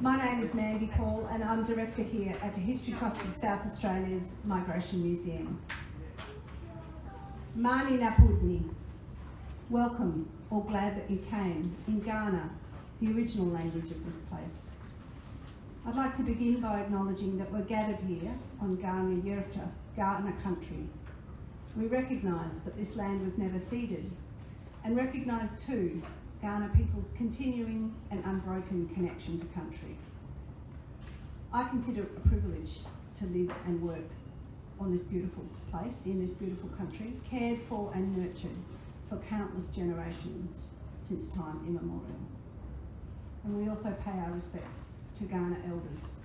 My name is Mandy and I'm Director here at the History Trust of South Australia's Migration Museum. Mani Napudni, welcome or glad that you came, in Ghana, the original language of this place. I'd like to begin by acknowledging that we're gathered here on Ghana Yerta, Ghana country. We recognise that this land was never ceded and recognise too Ghana people's continuing and unbroken connection to country. I consider it a privilege to live and work on this beautiful place, in this beautiful country, cared for and nurtured for countless generations since time immemorial. And we also pay our respects to Ghana elders,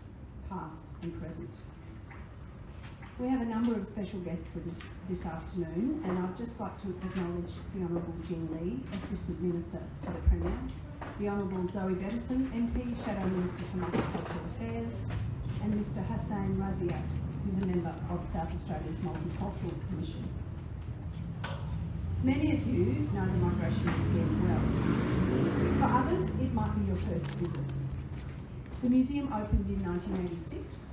past and present. We have a number of special guests for this afternoon, and I'd just like to acknowledge the Honourable Jing, Assistant Minister to the Premier, the Honourable Zoe Beddison, MP, Shadow Minister for Multicultural Affairs, and Mr Hussein Raziat, who's a member of South Australia's Multicultural Commission. Many of you know the Migration Museum well. For others, it might be your first visit. The museum opened in 1986,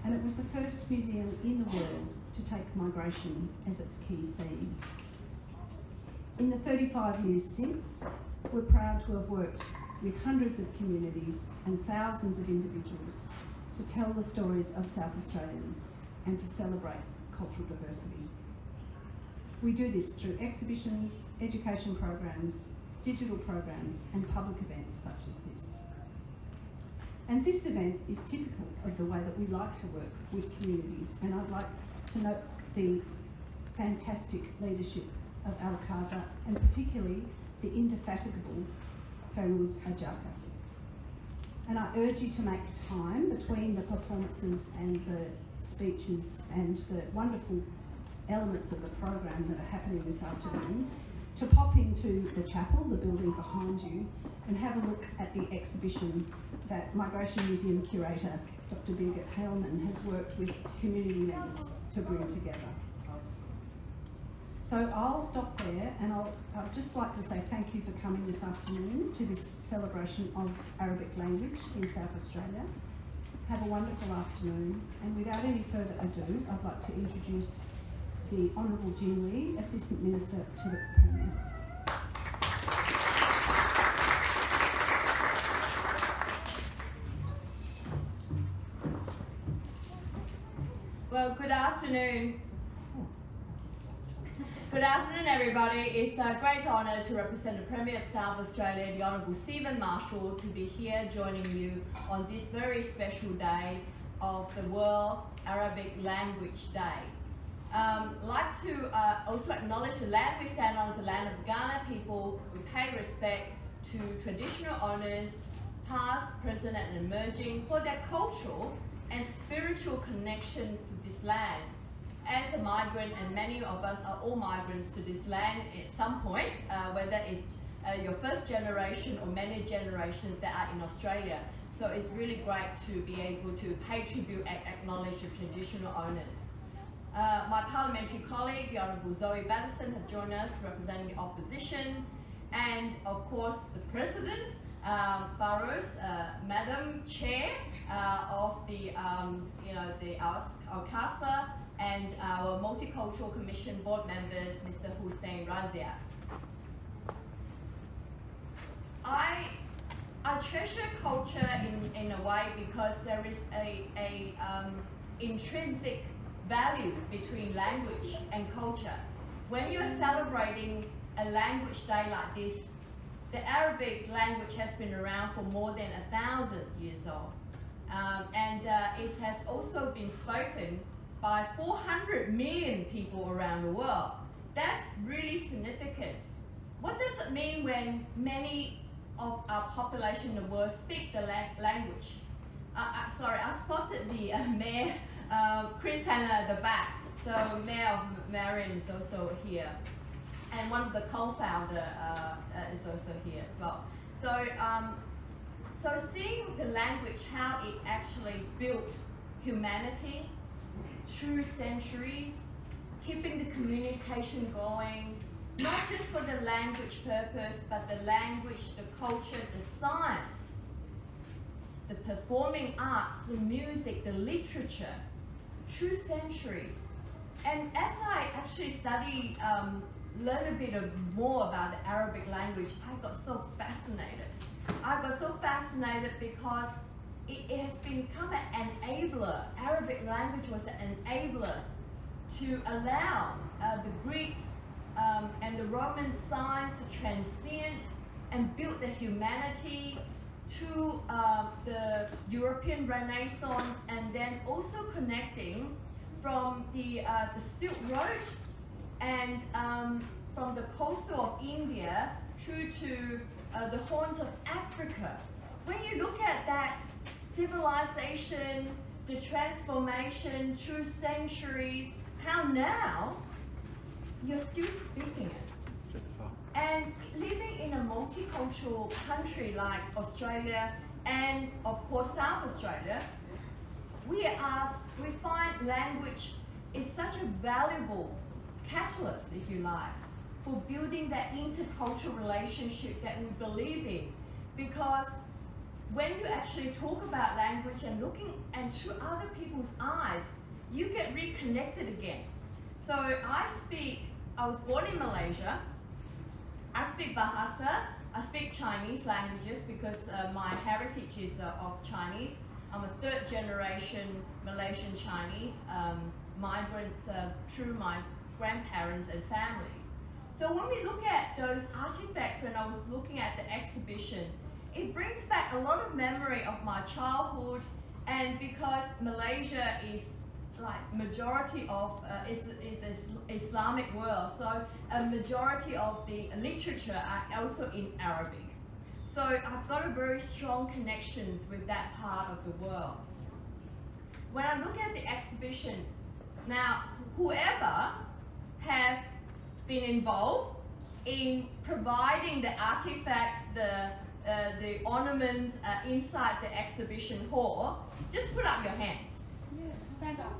and it was the first museum in the world to take migration as its key theme. In the 35 years since, we're proud to have worked with hundreds of communities and thousands of individuals to tell the stories of South Australians and to celebrate cultural diversity. We do this through exhibitions, education programs, digital programs, and public events such as this. And this event is typical of the way that we like to work with communities, and I'd like to note the fantastic leadership of ALCASA, and particularly the indefatigable Feroz Ajaka. And I urge you to make time between the performances and the speeches and the wonderful elements of the program that are happening this afternoon to pop into the chapel, the building behind you, and have a look at the exhibition that Migration Museum curator Dr. Birgit Heilmann has worked with community members to bring together. So I'll stop there, and I'd just like to say thank you for coming this afternoon to this celebration of Arabic language in South Australia. Have a wonderful afternoon, and without any further ado, I'd like to introduce the Honourable Jing, Assistant Minister to the Premier. Well, good afternoon. Good afternoon, everybody. It's a great honour to represent the Premier of South Australia, the Honourable Stephen Marshall, to be here joining you on this very special day of the World Arabic Language Day. I'd like to also acknowledge the land we stand on is the land of the Ghana people. We pay respect to traditional owners, past, present and emerging, for their cultural and spiritual connection to this land. As a migrant, and many of us are all migrants to this land at some point, whether it's your first generation or many generations that are in Australia. So it's really great to be able to pay tribute and acknowledge the traditional owners. My parliamentary colleague, the Honourable Zoe Beddison, have joined us representing the opposition, and of course the President, Feroz, Madam Chair of the ALCASA, and our Multicultural Commission board members, Mr. Hussein Raziat. I treasure culture in a way because there is a intrinsic values between language and culture. When you're celebrating a language day like this, the Arabic language has been around for more than 1,000 years old. And it has also been spoken by 400 million people around the world. That's really significant. What does it mean when many of our population in the world speak the language? Sorry, I spotted the Mayor Chris Hanna at the back. So Mayor of Marion is also here. And one of the co-founder is also here as well. So seeing the language, how it actually built humanity through centuries, keeping the communication going, not just for the language purpose, but the language, the culture, the science, the performing arts, the music, the literature, through centuries. And as I actually studied, learned a bit more about the Arabic language, I got so fascinated. I got so fascinated because it has become an enabler. Arabic language was an enabler to allow the Greeks and the Roman science to transcend and build the humanity to the European Renaissance, and then also connecting from the Silk Road and from the coastal of India through to the horns of Africa. When you look at that civilization, the transformation through centuries, how now you're still speaking it. And living in a multicultural country like Australia and of course South Australia, we find language is such a valuable catalyst, if you like, for building that intercultural relationship that we believe in. Because when you actually talk about language and looking and through other people's eyes, you get reconnected again. So I was born in Malaysia. I speak Bahasa, I speak Chinese languages because my heritage is of Chinese. I'm a third generation Malaysian Chinese, migrants through my grandparents and families. So when we look at those artifacts, when I was looking at the exhibition, it brings back a lot of memory of my childhood, and because Malaysia is like majority of is Islamic world, so a majority of the literature are also in Arabic. So I've got a very strong connections with that part of the world. When I look at the exhibition, now whoever have been involved in providing the artifacts, the ornaments inside the exhibition hall, just put up your hands. Yeah, stand up.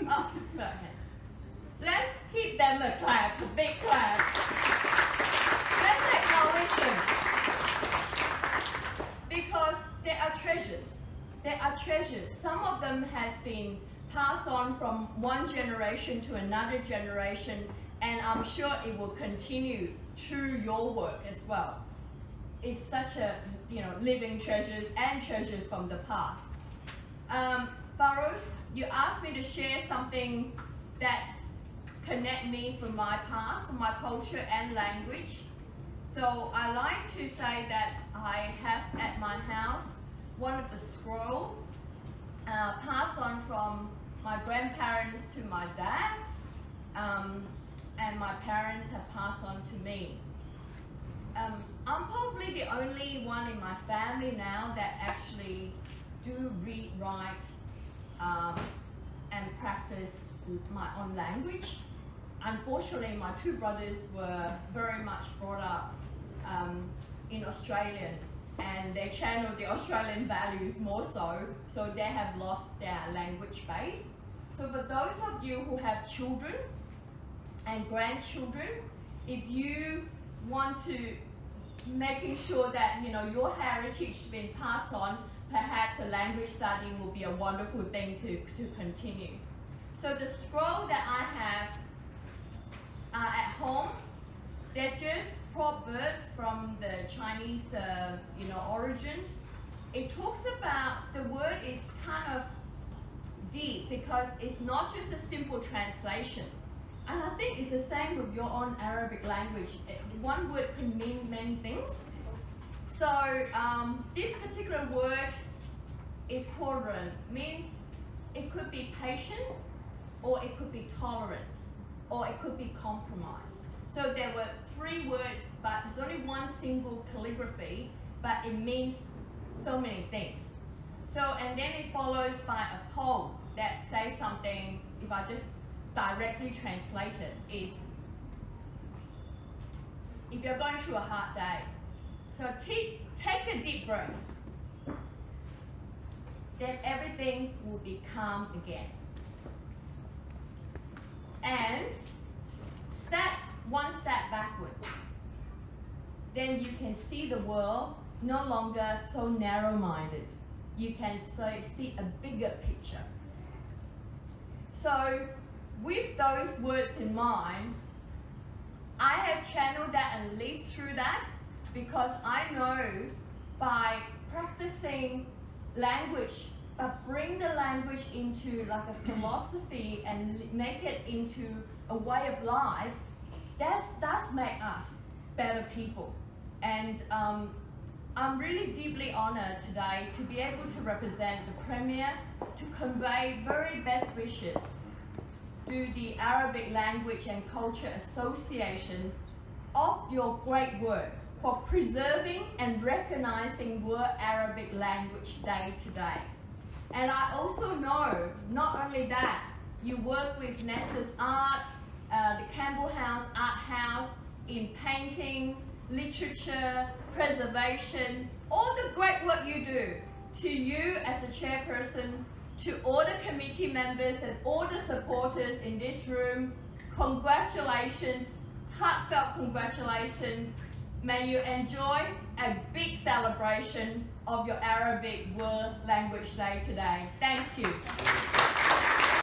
Oh, put up hands. Let's give them a clap, a big clap. Let's acknowledge them. Because they are treasures. They are treasures. Some of them has been passed on from one generation to another generation, and I'm sure it will continue through your work as well. It's such a, living treasures and treasures from the past. Farouz, you asked me to share something that connect me from my past, from my culture and language. So I like to say that I have at my house one of the scroll passed on from my grandparents to my dad, and my parents have passed on to me. I'm probably the only one in my family now that actually do read, write, and practice my own language. Unfortunately, my two brothers were very much brought up in Australian, and they channel the Australian values more so they have lost their language base. So for those of you who have children and grandchildren, if you want to making sure that your heritage has been passed on, perhaps a language study will be a wonderful thing to continue. So the scroll that I have at home, they're just proverbs from the Chinese origin. It talks about, the word is kind of deep because it's not just a simple translation. And I think it's the same with your own Arabic language. One word can mean many things. So this particular word is tolerant, means it could be patience, or it could be tolerance, or it could be compromise. So there were three words, but it's only one single calligraphy, but it means so many things. So, and then it follows by a poem that says something, if I just directly translate it, is, if you're going through a hard day, so take a deep breath, then everything will be calm again. And step one step backwards, then you can see the world no longer so narrow-minded. you can see a bigger picture. So with those words in mind, I have channeled that and lived through that, because I know by practicing language, but bring the language into like a philosophy and make it into a way of life, that does make us better people. And I'm really deeply honoured today to be able to represent the Premier, to convey very best wishes to the Arabic Language and Culture Association of your great work for preserving and recognising World Arabic Language Day today. And I also know, not only that, you work with Nessa's Art, the Campbell House Art House, in paintings, literature, preservation, all the great work you do. To you as a chairperson, to all the committee members and all the supporters in this room, congratulations, heartfelt congratulations. May you enjoy a big celebration of your Arabic World Language Day today. Thank you.